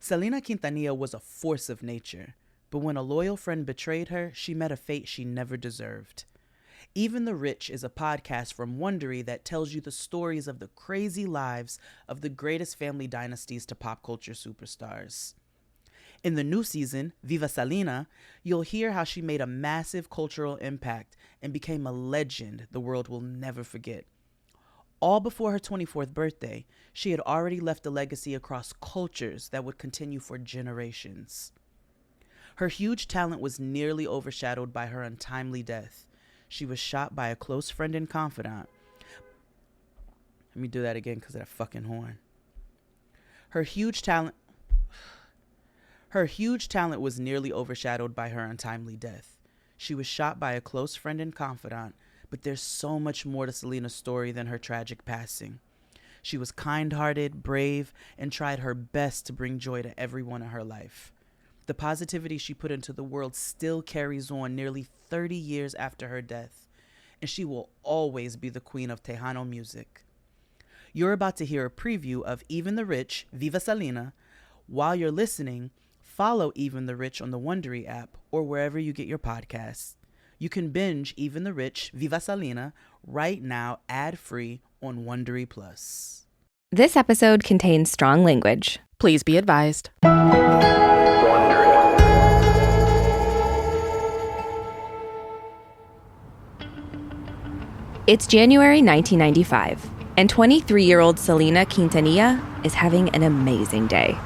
Selena Quintanilla was a force of nature, but when a loyal friend betrayed her, she met a fate she never deserved. Even the Rich is a podcast from Wondery that tells you the stories of the crazy lives of the greatest family dynasties to pop culture superstars. In the new season, Viva Selena, you'll hear how she made a massive cultural impact and became a legend the world will never forget. All before her 24th birthday, she had already left a legacy across cultures that would continue for generations. Her huge talent was nearly overshadowed by her untimely death. She was shot by a close friend and confidant. Let me do that again because of that fucking horn. Her huge talent was nearly overshadowed by her untimely death. She was shot by a close friend and confidant, but there's so much more to Selena's story than her tragic passing. She was kind-hearted, brave, and tried her best to bring joy to everyone in her life. The positivity she put into the world still carries on nearly 30 years after her death, and she will always be the queen of Tejano music. You're about to hear a preview of Even the Rich, Viva Selena. While you're listening, follow Even the Rich on the Wondery app or wherever you get your podcasts. You can binge Even the Rich, Viva Selena right now ad-free on Wondery Plus. This episode contains strong language. Please be advised. It's January 1995, and 23-year-old Selena Quintanilla is having an amazing day.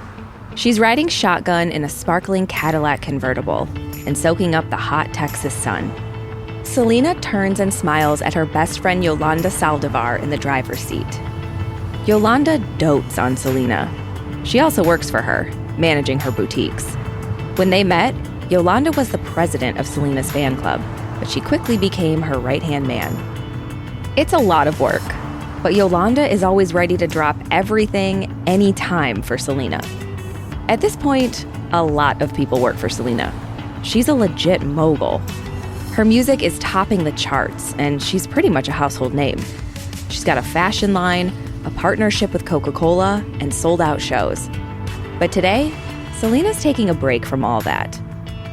She's riding shotgun in a sparkling Cadillac convertible and soaking up the hot Texas sun. Selena turns and smiles at her best friend Yolanda Saldivar in the driver's seat. Yolanda dotes on Selena. She also works for her, managing her boutiques. When they met, Yolanda was the president of Selena's fan club, but she quickly became her right-hand man. It's a lot of work, but Yolanda is always ready to drop everything, anytime for Selena. At this point, a lot of people work for Selena. She's a legit mogul. Her music is topping the charts, and she's pretty much a household name. She's got a fashion line, a partnership with Coca-Cola, and sold-out shows. But today, Selena's taking a break from all that.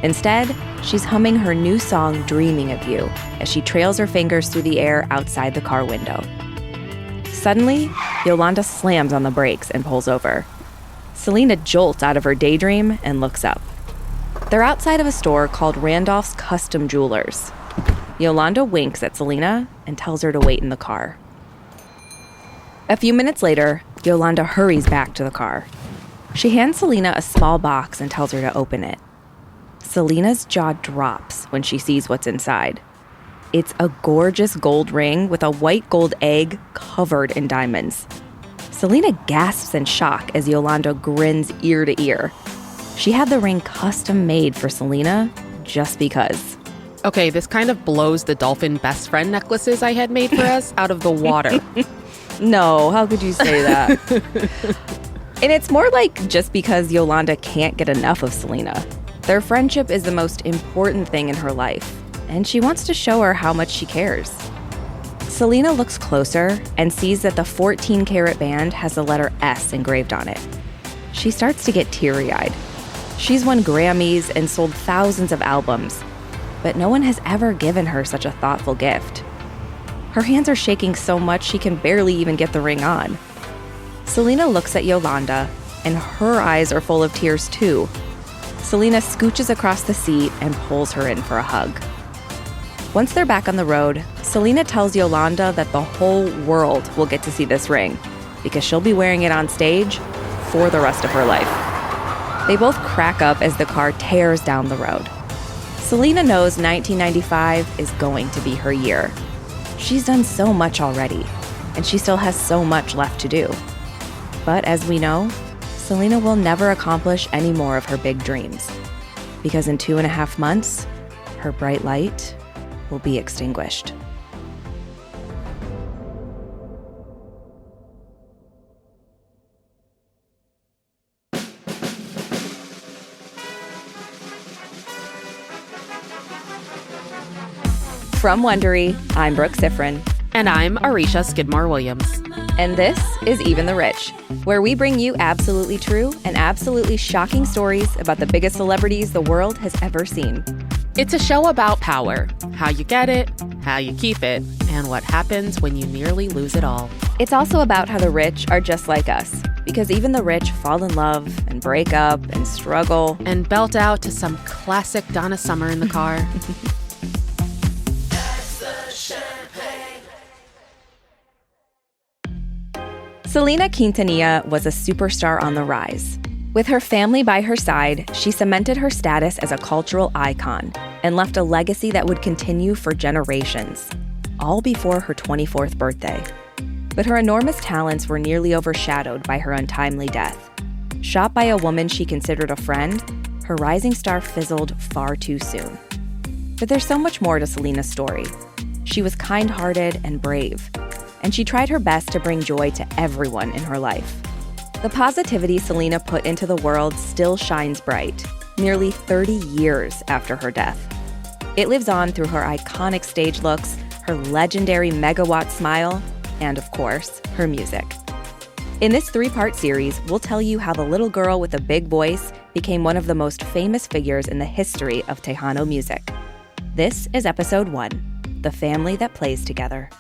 Instead, she's humming her new song, Dreaming of You, as she trails her fingers through the air outside the car window. Suddenly, Yolanda slams on the brakes and pulls over. Selena jolts out of her daydream and looks up. They're outside of a store called Randolph's Custom Jewelers. Yolanda winks at Selena and tells her to wait in the car. A few minutes later, Yolanda hurries back to the car. She hands Selena a small box and tells her to open it. Selena's jaw drops when she sees what's inside. It's a gorgeous gold ring with a white gold egg covered in diamonds. Selena gasps in shock as Yolanda grins ear to ear. She had the ring custom made for Selena just because. Okay, this kind of blows the dolphin best friend necklaces I had made for us out of the water. No, how could you say that? And it's more like just because Yolanda can't get enough of Selena. Their friendship is the most important thing in her life, and she wants to show her how much she cares. Selena looks closer and sees that the 14-karat band has the letter S engraved on it. She starts to get teary-eyed. She's won Grammys and sold thousands of albums, but no one has ever given her such a thoughtful gift. Her hands are shaking so much she can barely even get the ring on. Selena looks at Yolanda, and her eyes are full of tears too. Selena scooches across the seat and pulls her in for a hug. Once they're back on the road, Selena tells Yolanda that the whole world will get to see this ring because she'll be wearing it on stage for the rest of her life. They both crack up as the car tears down the road. Selena knows 1995 is going to be her year. She's done so much already, and she still has so much left to do. But as we know, Selena will never accomplish any more of her big dreams, because in 2.5 months, her bright light will be extinguished. From Wondery, I'm Brooke Sifrin. And I'm Arisha Skidmore-Williams. And this is Even the Rich, where we bring you absolutely true and absolutely shocking stories about the biggest celebrities the world has ever seen. It's a show about power, how you get it, how you keep it, and what happens when you nearly lose it all. It's also about how the rich are just like us, because even the rich fall in love and break up and struggle. And belt out to some classic Donna Summer in the car. Selena Quintanilla was a superstar on the rise. With her family by her side, she cemented her status as a cultural icon and left a legacy that would continue for generations, all before her 24th birthday. But her enormous talents were nearly overshadowed by her untimely death. Shot by a woman she considered a friend, her rising star fizzled far too soon. But there's so much more to Selena's story. She was kind-hearted and brave, and she tried her best to bring joy to everyone in her life. The positivity Selena put into the world still shines bright, nearly 30 years after her death. It lives on through her iconic stage looks, her legendary megawatt smile, and of course, her music. In this 3-part series, we'll tell you how the little girl with a big voice became one of the most famous figures in the history of Tejano music. This is episode 1, The Family That Plays Together.